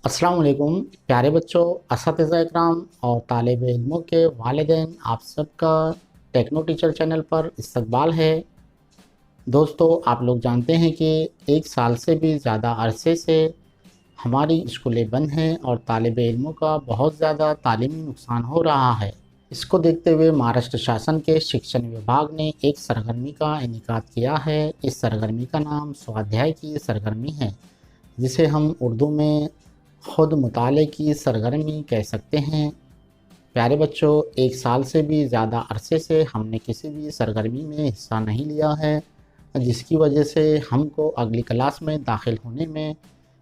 अस्सलाम वालेकुम प्यारे बच्चों, असातिज़ा इकराम और तालिब इल्मों के वालिदैन, आप सबका टेक्नो टीचर चैनल पर इस्तकबाल है। दोस्तों, आप लोग जानते हैं कि 1 साल से भी ज़्यादा अरसे से हमारी स्कूलें बंद हैं और तालिब इल्मों का बहुत ज़्यादा तालीमी नुकसान हो रहा है। इसको देखते हुए महाराष्ट्र शासन के शिक्षण विभाग ने एक सरगर्मी का इनेकाद किया है। इस सरगर्मी का नाम स्वाध्याय की सरगर्मी है, जिसे हम उर्दू में खुद मुताले की सरगर्मी कह सकते हैं। प्यारे बच्चों, 1 साल से भी ज़्यादा अरसे से हमने किसी भी सरगर्मी में हिस्सा नहीं लिया है, जिसकी वजह से हमको अगली क्लास में दाखिल होने में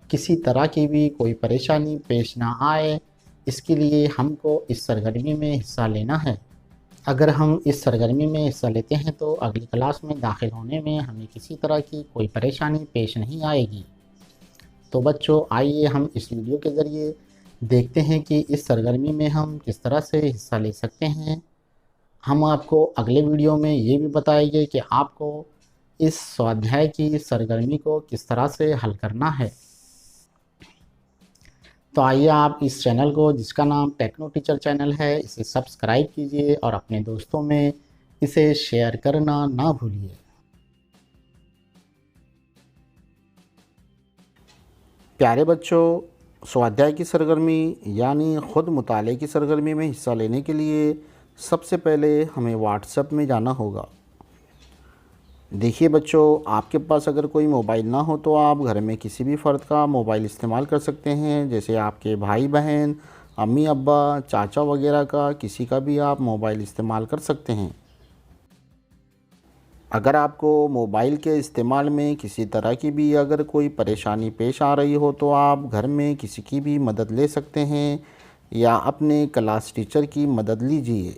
किसी तरह की भी कोई परेशानी पेश ना आए। इसके लिए हमको इस सरगर्मी में हिस्सा लेना है। अगर हम इस सरगर्मी में हिस्सा लेते हैं तो अगली क्लास में दाखिल होने में हमें किसी तरह की कोई परेशानी पेश नहीं आएगी। तो बच्चों, आइए हम इस वीडियो के ज़रिए देखते हैं कि इस सरगर्मी में हम किस तरह से हिस्सा ले सकते हैं। हम आपको अगले वीडियो में ये भी बताएंगे कि आपको इस स्वाध्याय की सरगर्मी को किस तरह से हल करना है। तो आइए आप इस चैनल को, जिसका नाम टेक्नो टीचर चैनल है, इसे सब्सक्राइब कीजिए और अपने दोस्तों में इसे शेयर करना ना भूलिए। प्यारे बच्चों, स्वाध्याय की सरगर्मी यानी ख़ुद मुताले की सरगर्मी में हिस्सा लेने के लिए सबसे पहले हमें व्हाट्सएप में जाना होगा। देखिए बच्चों, आपके पास अगर कोई मोबाइल ना हो तो आप घर में किसी भी फ़र्द का मोबाइल इस्तेमाल कर सकते हैं, जैसे आपके भाई बहन, अम्मी अब्बा, चाचा वगैरह का किसी का भी आप मोबाइल इस्तेमाल कर सकते हैं। अगर आपको मोबाइल के इस्तेमाल में किसी तरह की भी अगर कोई परेशानी पेश आ रही हो तो आप घर में किसी की भी मदद ले सकते हैं या अपने क्लास टीचर की मदद लीजिए।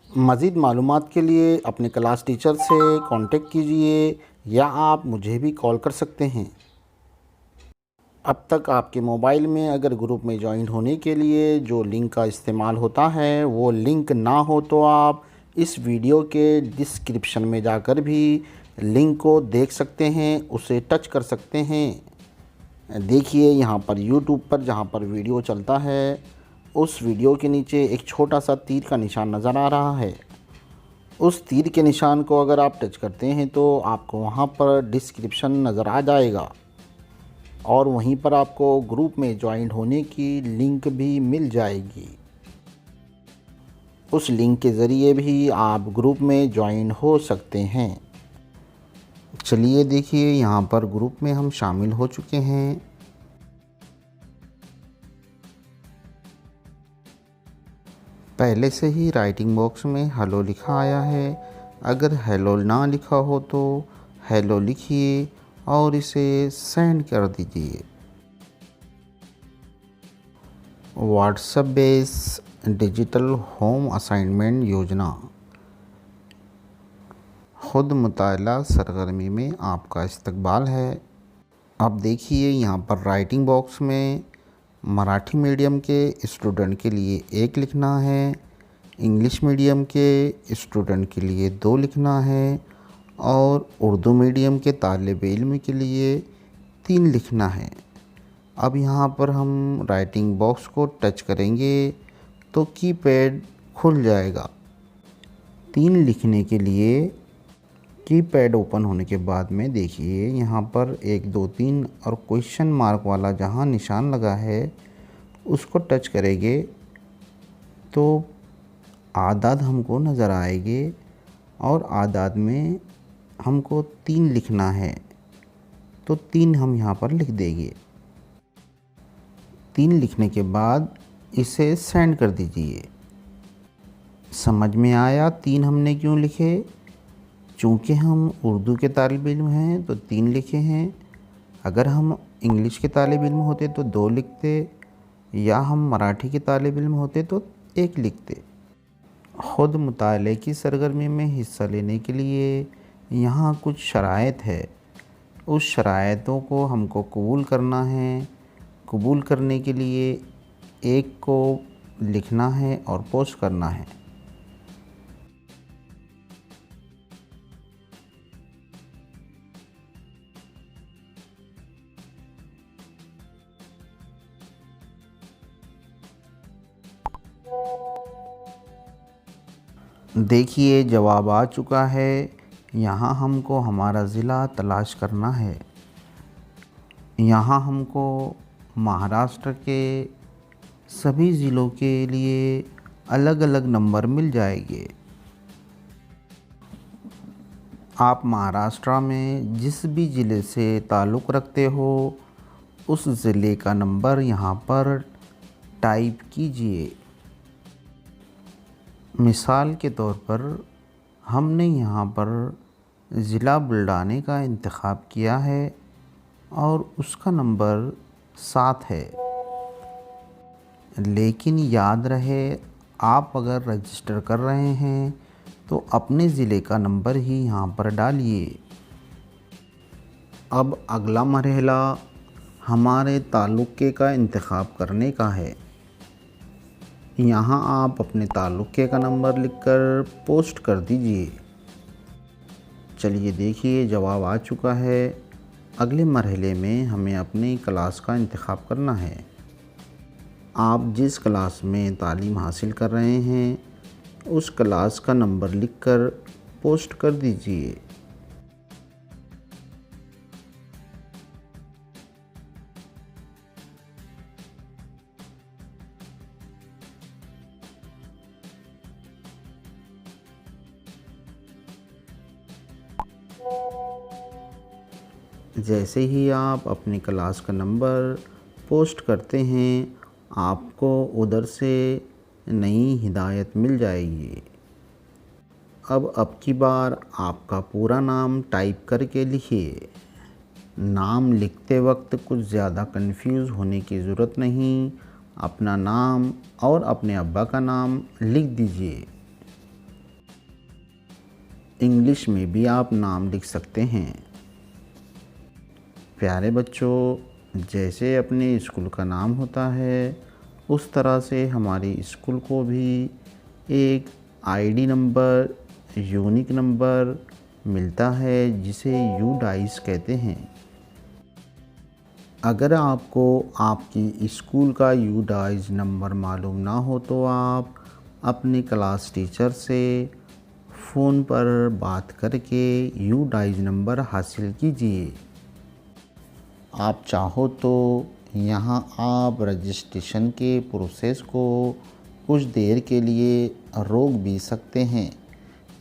मज़ीद मालूमात के लिए अपने क्लास टीचर से कांटेक्ट कीजिए या आप मुझे भी कॉल कर सकते हैं। अब तक आपके मोबाइल में अगर ग्रुप में ज्वाइन होने के लिए जो लिंक का इस्तेमाल होता है वो लिंक ना हो तो आप इस वीडियो के डिस्क्रिप्शन में जाकर भी लिंक को देख सकते हैं, उसे टच कर सकते हैं। देखिए यहाँ पर यूट्यूब पर जहाँ पर वीडियो चलता है उस वीडियो के नीचे एक छोटा सा तीर का निशान नज़र आ रहा है। उस तीर के निशान को अगर आप टच करते हैं तो आपको वहाँ पर डिस्क्रिप्शन नज़र आ जाएगा और वहीं पर आपको ग्रुप में ज्वाइन होने की लिंक भी मिल जाएगी। उस लिंक के ज़रिए भी आप ग्रुप में ज्वाइन हो सकते हैं। चलिए देखिए, यहाँ पर ग्रुप में हम शामिल हो चुके हैं। पहले से ही राइटिंग बॉक्स में हेलो लिखा आया है। अगर हेलो ना लिखा हो तो हेलो लिखिए और इसे सेंड कर दीजिए। WhatsApp base digital home assignment योजना खुद मुताला सरगर्मी में आपका इस्तकबाल है। अब देखिए यहाँ पर राइटिंग बॉक्स में मराठी मीडियम के स्टूडेंट के लिए 1 लिखना है, इंग्लिश मीडियम के स्टूडेंट के लिए 2 लिखना है और उर्दू मीडियम के तालिब इल्म के लिए 3 लिखना है। अब यहाँ पर हम राइटिंग बॉक्स को टच करेंगे तो कीपैड खुल जाएगा। 3 लिखने के लिए कीपैड ओपन होने के बाद में देखिए यहाँ पर 1 2 3 और क्वेश्चन मार्क वाला जहाँ निशान लगा है उसको टच करेंगे तो आदाद हमको नज़र आएंगे और आदाद में हमको 3 लिखना है तो 3 हम यहाँ पर लिख देंगे। 3 लिखने के बाद इसे सेंड कर दीजिए। समझ में आया 3 हमने क्यों लिखे? चूँकि हम उर्दू के तालिब इल्म हैं तो 3 लिखे हैं। अगर हम इंग्लिश के तालिब इल्म होते तो 2 लिखते या हम मराठी के तालिब इल्म होते तो 1 लिखते। ख़ुद मुताले की सरगर्मी में हिस्सा लेने के लिए यहाँ कुछ शराइत है। उस शराइतों को हमको कबूल करना है। कबूल करने के लिए 1 को लिखना है और पोस्ट करना है। देखिए जवाब आ चुका है। यहाँ हमको हमारा ज़िला तलाश करना है। यहाँ हमको महाराष्ट्र के सभी ज़िलों के लिए अलग अलग नंबर मिल जाएंगे। आप महाराष्ट्र में जिस भी ज़िले से ताल्लुक़ रखते हो उस ज़िले का नंबर यहाँ पर टाइप कीजिए। मिसाल के तौर पर हमने यहाँ पर ज़िला बुल्ढाने का इंतख़ाब किया है और उसका नंबर 7 है। लेकिन याद रहे, आप अगर रजिस्टर कर रहे हैं तो अपने ज़िले का नंबर ही यहाँ पर डालिए। अब अगला मरहला हमारे तालुक़े का इंतख़ाब करने का है। यहाँ आप अपने तालुक़े का नंबर लिखकर पोस्ट कर दीजिए। चलिए देखिए जवाब आ चुका है। अगले मरहले में हमें अपनी क्लास का इंतख़ाब करना है। आप जिस क्लास में तालीम हासिल कर रहे हैं उस क्लास का नंबर लिखकर पोस्ट कर दीजिए। जैसे ही आप अपनी क्लास का नंबर पोस्ट करते हैं आपको उधर से नई हिदायत मिल जाएगी। अब की बार आपका पूरा नाम टाइप करके लिखिए। नाम लिखते वक्त कुछ ज़्यादा कंफ्यूज होने की ज़रूरत नहीं। अपना नाम और अपने अब्बा का नाम लिख दीजिए। इंग्लिश में भी आप नाम लिख सकते हैं। प्यारे बच्चों, जैसे अपने स्कूल का नाम होता है उस तरह से हमारी स्कूल को भी एक आईडी नंबर, यूनिक नंबर मिलता है जिसे यूडाइस कहते हैं। अगर आपको आपकी स्कूल का यूडाइस नंबर मालूम ना हो तो आप अपने क्लास टीचर से फ़ोन पर बात करके यूडाइस नंबर हासिल कीजिए। आप चाहो तो यहाँ आप रजिस्ट्रेशन के प्रोसेस को कुछ देर के लिए रोक भी सकते हैं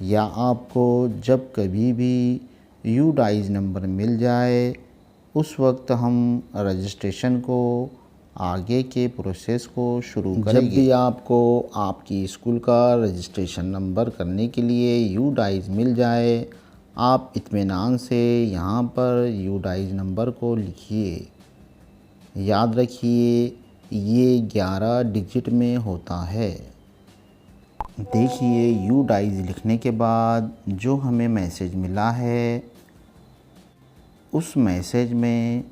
या आपको जब कभी भी यूडाइस नंबर मिल जाए उस वक्त हम रजिस्ट्रेशन को आगे के प्रोसेस को शुरू करेंगे। जब भी आपको आपकी स्कूल का रजिस्ट्रेशन नंबर करने के लिए यूडाइस मिल जाए आप इत्मीनान से यहाँ पर यूडाइस नंबर को लिखिए। याद रखिए ये 11 डिजिट में होता है। देखिए यूडाइस लिखने के बाद जो हमें मैसेज मिला है उस मैसेज में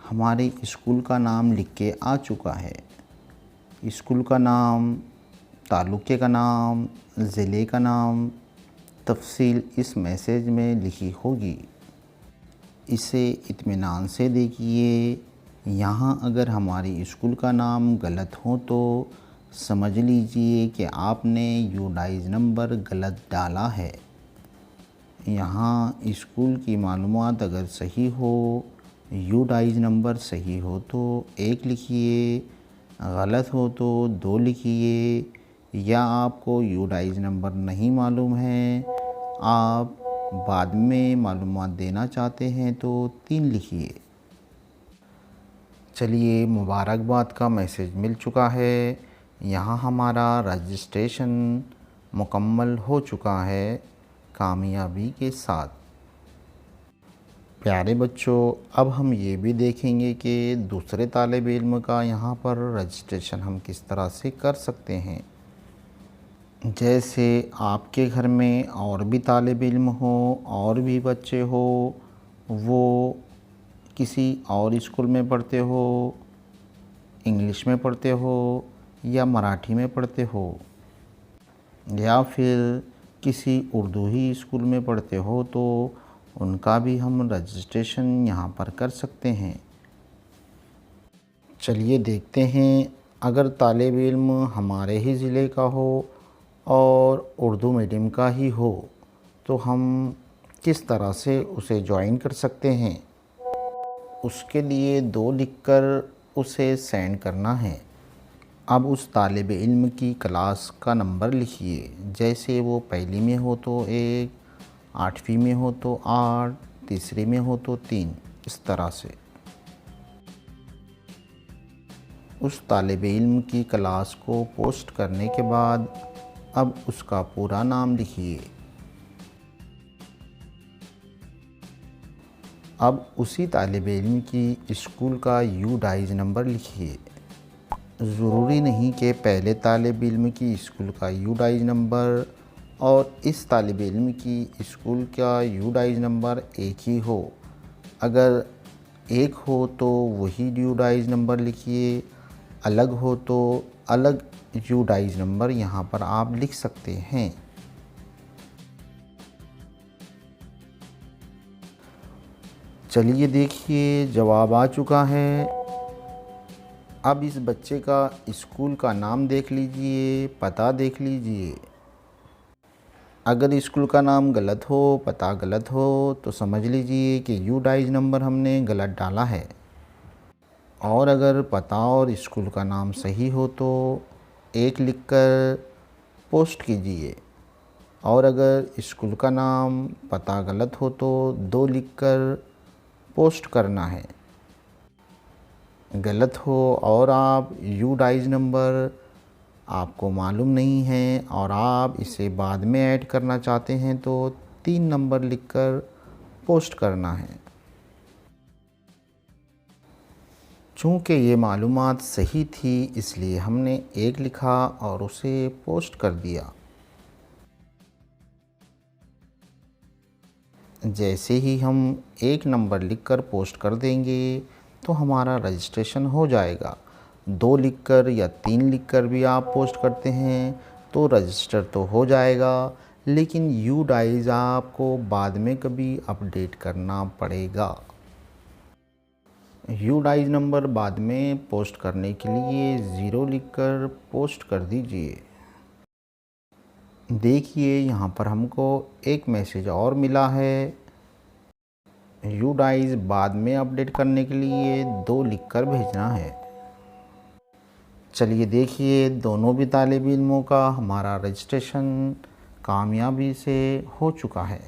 हमारे स्कूल का नाम लिख के आ चुका है। स्कूल का नाम, तालुके का नाम, ज़िले का नाम, तफसील इस मैसेज में लिखी होगी। इसे इत्मीनान से देखिए। यहाँ अगर हमारी स्कूल का नाम गलत हो तो समझ लीजिए कि आपने यूडाइस नंबर गलत डाला है। यहाँ स्कूल की मालूमात अगर सही हो, यूडाइस नंबर सही हो तो 1 लिखिए, गलत हो तो 2 लिखिए, या आपको यूडाइस नंबर नहीं मालूम है, आप बाद में मालूमात देना चाहते हैं तो 3 लिखिए। चलिए मुबारकबाद का मैसेज मिल चुका है। यहाँ हमारा रजिस्ट्रेशन मुकम्मल हो चुका है कामयाबी के साथ। प्यारे बच्चों, अब हम ये भी देखेंगे कि दूसरे तालिब इल्म का यहाँ पर रजिस्ट्रेशन हम किस तरह से कर सकते हैं। जैसे आपके घर में और भी तालिब इल्म हो और भी बच्चे हो, वो किसी और स्कूल में पढ़ते हो, इंग्लिश में पढ़ते हो या मराठी में पढ़ते हो या फिर किसी उर्दू ही स्कूल में पढ़ते हो तो उनका भी हम रजिस्ट्रेशन यहाँ पर कर सकते हैं। चलिए देखते हैं अगर तालिब इल्म हमारे ही ज़िले का हो और उर्दू मीडियम का ही हो तो हम किस तरह से उसे ज्वाइन कर सकते हैं। उसके लिए 2 लिखकर उसे सेंड करना है। अब उस तालिब इल्म की क्लास का नंबर लिखिए। जैसे वो पहली में हो तो 1, 8वीं में हो तो 8, तीसरी में हो तो 3, इस तरह से। उस तालिब इल्म की क्लास को पोस्ट करने के बाद अब उसका पूरा नाम लिखिए। अब उसी तालिब इल्म की स्कूल का यूडाइज नंबर लिखिए। ज़रूरी नहीं कि पहले तालिब इल्म की स्कूल का यूडाइज नंबर और इस तालिब इल्म की स्कूल का यूडाइज नंबर एक ही हो। अगर एक हो तो वही यूडाइज नंबर लिखिए, अलग हो तो अलग यूडाइज नंबर यहाँ पर आप लिख सकते हैं। चलिए देखिए, जवाब आ चुका है। अब इस बच्चे का स्कूल का नाम देख लीजिए, पता देख लीजिए। अगर स्कूल का नाम गलत हो, पता गलत हो तो समझ लीजिए कि यूडाइज नंबर हमने गलत डाला है। और अगर पता और स्कूल का नाम सही हो तो 1 लिखकर पोस्ट कीजिए। और अगर स्कूल का नाम पता गलत हो तो 2 लिखकर पोस्ट करना है। गलत हो और आप यूडाइज नंबर आपको मालूम नहीं है और आप इसे बाद में ऐड करना चाहते हैं तो 3 नंबर लिखकर पोस्ट करना है। चूँकि ये मालूमात सही थी इसलिए हमने 1 लिखा और उसे पोस्ट कर दिया। जैसे ही हम 1 नंबर लिखकर पोस्ट कर देंगे तो हमारा रजिस्ट्रेशन हो जाएगा। 2 लिखकर या 3 लिखकर भी आप पोस्ट करते हैं तो रजिस्टर तो हो जाएगा, लेकिन यूडाइज आपको बाद में कभी अपडेट करना पड़ेगा। यूडाइज नंबर बाद में पोस्ट करने के लिए 0 लिखकर पोस्ट कर दीजिए। देखिए यहाँ पर हमको एक मैसेज और मिला है। यूडाइज बाद में अपडेट करने के लिए 2 लिखकर भेजना है। चलिए देखिए, दोनों भी तालिब इल्मों का हमारा रजिस्ट्रेशन कामयाबी से हो चुका है।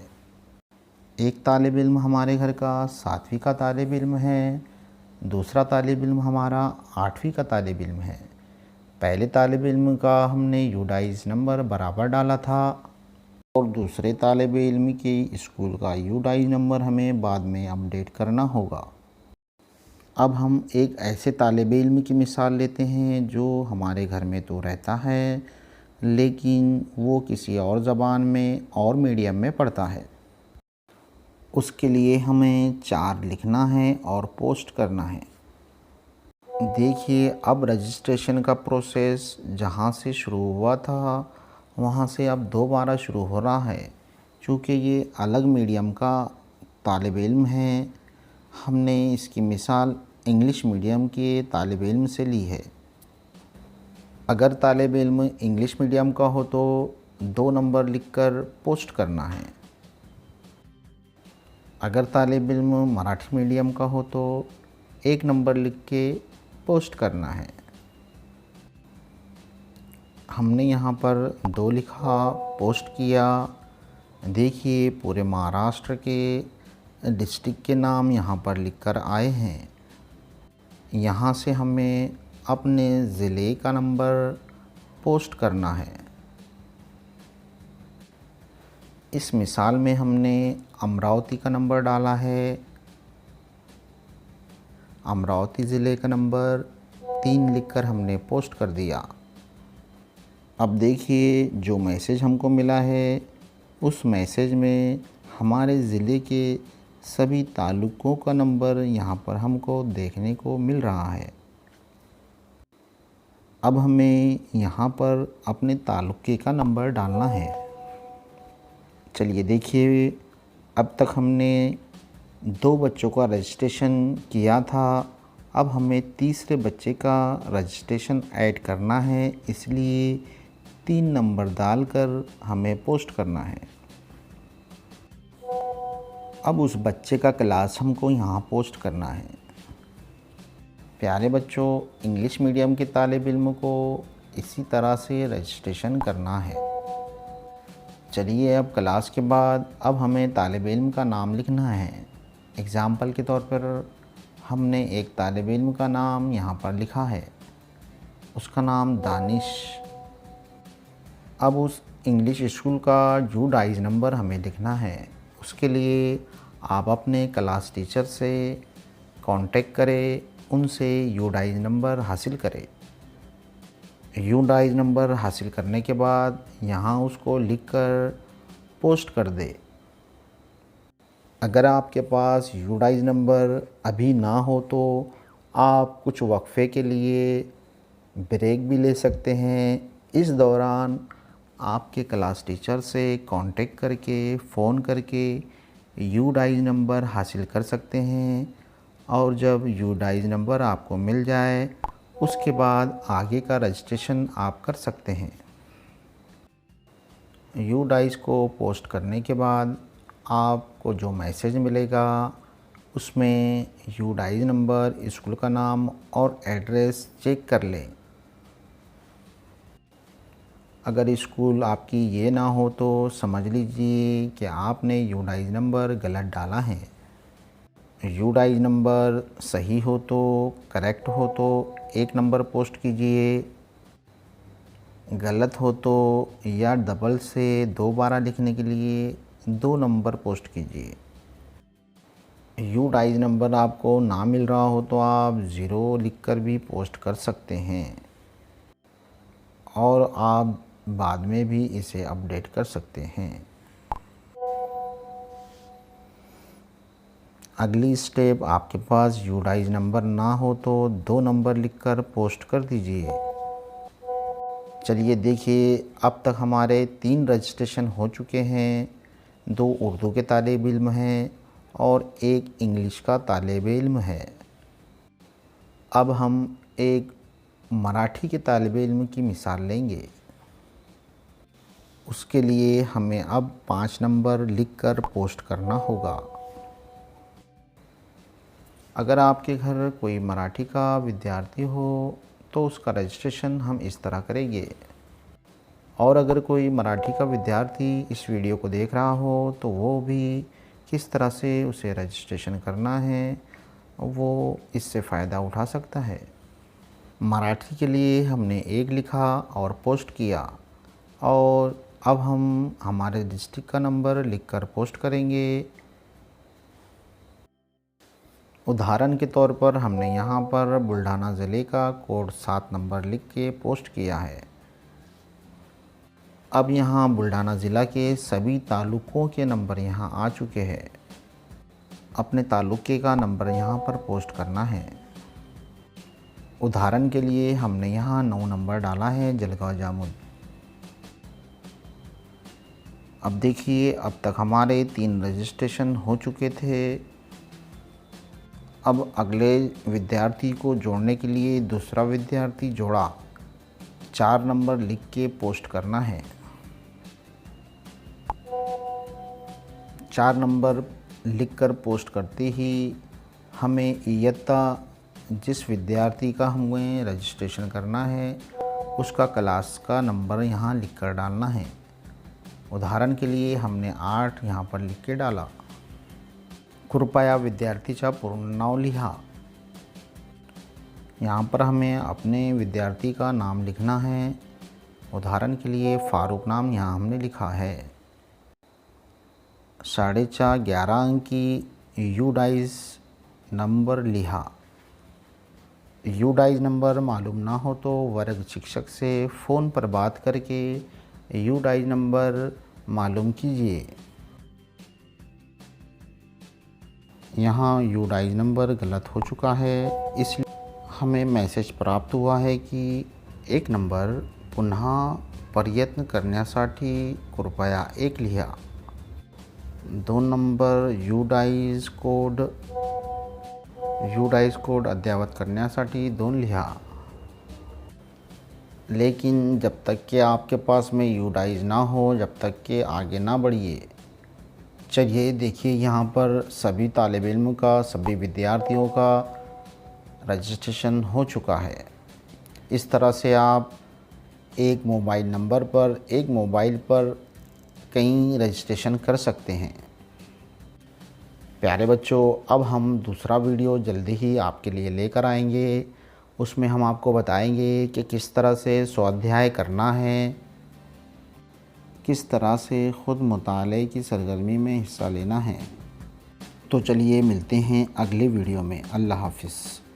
एक तालिब इल्म हमारे घर का 7वीं का तालिब इल्म है, दूसरा तालिब इल्म हमारा 8वीं का तालिब इल्म है। पहले तालिब इल्म का हमने यूडाइज नंबर बराबर डाला था और दूसरे तालिब इल्म की स्कूल का यूडाइज नंबर हमें बाद में अपडेट करना होगा। अब हम एक ऐसे तालिब इल्म की मिसाल लेते हैं जो हमारे घर में तो रहता है लेकिन वो किसी और ज़बान में और मीडियम में पढ़ता है। उसके लिए हमें 4 लिखना है और पोस्ट करना है। देखिए, अब रजिस्ट्रेशन का प्रोसेस जहाँ से शुरू हुआ था वहाँ से अब दोबारा शुरू हो रहा है। चूँकि ये अलग मीडियम का तालिब इल्म है, हमने इसकी मिसाल इंग्लिश मीडियम के तालिब इल्म से ली है। अगर तालिब इल्म इंग्लिश मीडियम का हो तो 2 नंबर लिखकर पोस्ट करना है। अगर तालिब इल्म मराठी मीडियम का हो तो 1 नंबर लिख के पोस्ट करना है। हमने यहाँ पर 2 लिखा, पोस्ट किया। देखिए, पूरे महाराष्ट्र के डिस्ट्रिक्ट के नाम यहाँ पर लिखकर आए हैं। यहाँ से हमें अपने ज़िले का नंबर पोस्ट करना है। इस मिसाल में हमने अमरावती का नंबर डाला है। अमरावती ज़िले का नंबर 3 लिखकर हमने पोस्ट कर दिया। अब देखिए, जो मैसेज हमको मिला है उस मैसेज में हमारे ज़िले के सभी तालुकों का नंबर यहाँ पर हमको देखने को मिल रहा है। अब हमें यहाँ पर अपने तालुके का नंबर डालना है। चलिए देखिए, अब तक हमने 2 बच्चों का रजिस्ट्रेशन किया था अब हमें तीसरे बच्चे का रजिस्ट्रेशन ऐड करना है, इसलिए 3 नंबर डालकर हमें पोस्ट करना है। अब उस बच्चे का क्लास हमको यहाँ पोस्ट करना है। प्यारे बच्चों, इंग्लिश मीडियम के तालिब इल्म को इसी तरह से रजिस्ट्रेशन करना है। चलिए अब क्लास के बाद अब हमें तालिब इल्म का नाम लिखना है। एग्ज़ाम्पल के तौर पर हमने एक तालिब इल्म का नाम यहाँ पर लिखा है, उसका नाम दानिश। अब उस इंग्लिश स्कूल का यूडाइज नंबर हमें लिखना है। उसके लिए आप अपने क्लास टीचर से कांटेक्ट करें, उनसे यूडाइज नंबर हासिल करें। यूडाइज नंबर हासिल करने के बाद यहाँ उसको लिखकर पोस्ट कर दे। अगर आपके पास यूडाइज नंबर अभी ना हो तो आप कुछ वक्फे के लिए ब्रेक भी ले सकते हैं। इस दौरान आपके क्लास टीचर से कांटेक्ट करके फ़ोन करके यूडाइज नंबर हासिल कर सकते हैं, और जब यूडाइज नंबर आपको मिल जाए उसके बाद आगे का रजिस्ट्रेशन आप कर सकते हैं। यूडाइज को पोस्ट करने के बाद आपको जो मैसेज मिलेगा उसमें यूडाइज नंबर, स्कूल का नाम और एड्रेस चेक कर लें। अगर स्कूल आपकी ये ना हो तो समझ लीजिए कि आपने यूडाइज नंबर गलत डाला है। यूडाइज नंबर सही हो तो, करेक्ट हो तो 1 नंबर पोस्ट कीजिए, गलत हो तो या डबल से दोबारा लिखने के लिए 2 नंबर पोस्ट कीजिए। यूडाइज नंबर आपको ना मिल रहा हो तो आप 0 लिखकर भी पोस्ट कर सकते हैं, और आप बाद में भी इसे अपडेट कर सकते हैं। अगली स्टेप, आपके पास यूडाइज नंबर ना हो तो 2 नंबर लिखकर पोस्ट कर दीजिए। चलिए देखिए, अब तक हमारे 3 रजिस्ट्रेशन हो चुके हैं। 2 उर्दू के तालिब इल्म हैं और 1 इंग्लिश का तालिब इल्म है। अब हम एक मराठी के तालिब इल्म की मिसाल लेंगे। उसके लिए हमें अब 5 नंबर लिखकर पोस्ट करना होगा। अगर आपके घर कोई मराठी का विद्यार्थी हो तो उसका रजिस्ट्रेशन हम इस तरह करेंगे, और अगर कोई मराठी का विद्यार्थी इस वीडियो को देख रहा हो तो वो भी किस तरह से उसे रजिस्ट्रेशन करना है वो इससे फ़ायदा उठा सकता है। मराठी के लिए हमने 1 लिखा और पोस्ट किया, और अब हम हमारे डिस्ट्रिक्ट का नंबर लिखकर पोस्ट करेंगे। उदाहरण के तौर पर हमने यहाँ पर बुल्ढाना ज़िले का कोड 7 नंबर लिख के पोस्ट किया है। अब यहाँ बुल्ढाना ज़िला के सभी तालुकों के नंबर यहाँ आ चुके हैं। अपने तालुके का नंबर यहाँ पर पोस्ट करना है। उदाहरण के लिए हमने यहाँ 9 नंबर डाला है, जलगांव जामुन। अब देखिए, अब तक हमारे 3 रजिस्ट्रेशन हो चुके थे। अब अगले विद्यार्थी को जोड़ने के लिए दूसरा विद्यार्थी जोड़ा 4 नंबर लिख के पोस्ट करना है। 4 नंबर लिखकर पोस्ट करते ही हमें इयत्ता जिस विद्यार्थी का हमें रजिस्ट्रेशन करना है उसका क्लास का नंबर यहाँ लिखकर डालना है। उदाहरण के लिए हमने 8 यहाँ पर लिख के डाला। कृपया विद्यार्थीचा पूर्ण नाव लिहा। यहाँ पर हमें अपने विद्यार्थी का नाम लिखना है। उदाहरण के लिए फ़ारूक नाम यहाँ हमने लिखा है। 4.5 11 अंक की यूडाइज नंबर लिहा। यूडाइज नंबर मालूम ना हो तो वर्ग शिक्षक से फ़ोन पर बात करके यूडाइज नंबर मालूम कीजिए। यहाँ यूडाइज नंबर गलत हो चुका है, इसलिए हमें मैसेज प्राप्त हुआ है कि 1 नंबर पुन्हा प्रयत्न करण्यासाठी कृपया 1 लिहा। 2 नंबर यूडाइज कोड UDICE कोड अद्ययावत करण्यासाठी 2 लिहा। लेकिन जब तक कि आपके पास में UDICE ना हो, जब तक कि आगे ना बढ़िए। चलिए देखिए, यहाँ पर सभी तालिब इल्म का, सभी विद्यार्थियों का रजिस्ट्रेशन हो चुका है। इस तरह से आप एक मोबाइल नंबर पर, एक मोबाइल पर कई रजिस्ट्रेशन कर सकते हैं। प्यारे बच्चों, अब हम दूसरा वीडियो जल्दी ही आपके लिए लेकर आएंगे। उसमें हम आपको बताएंगे कि किस तरह से स्वाध्याय करना है, किस तरह से ख़ुद मुताले की सरगर्मी में हिस्सा लेना है। तो चलिए मिलते हैं अगले वीडियो में। अल्लाह हाफ़िज़।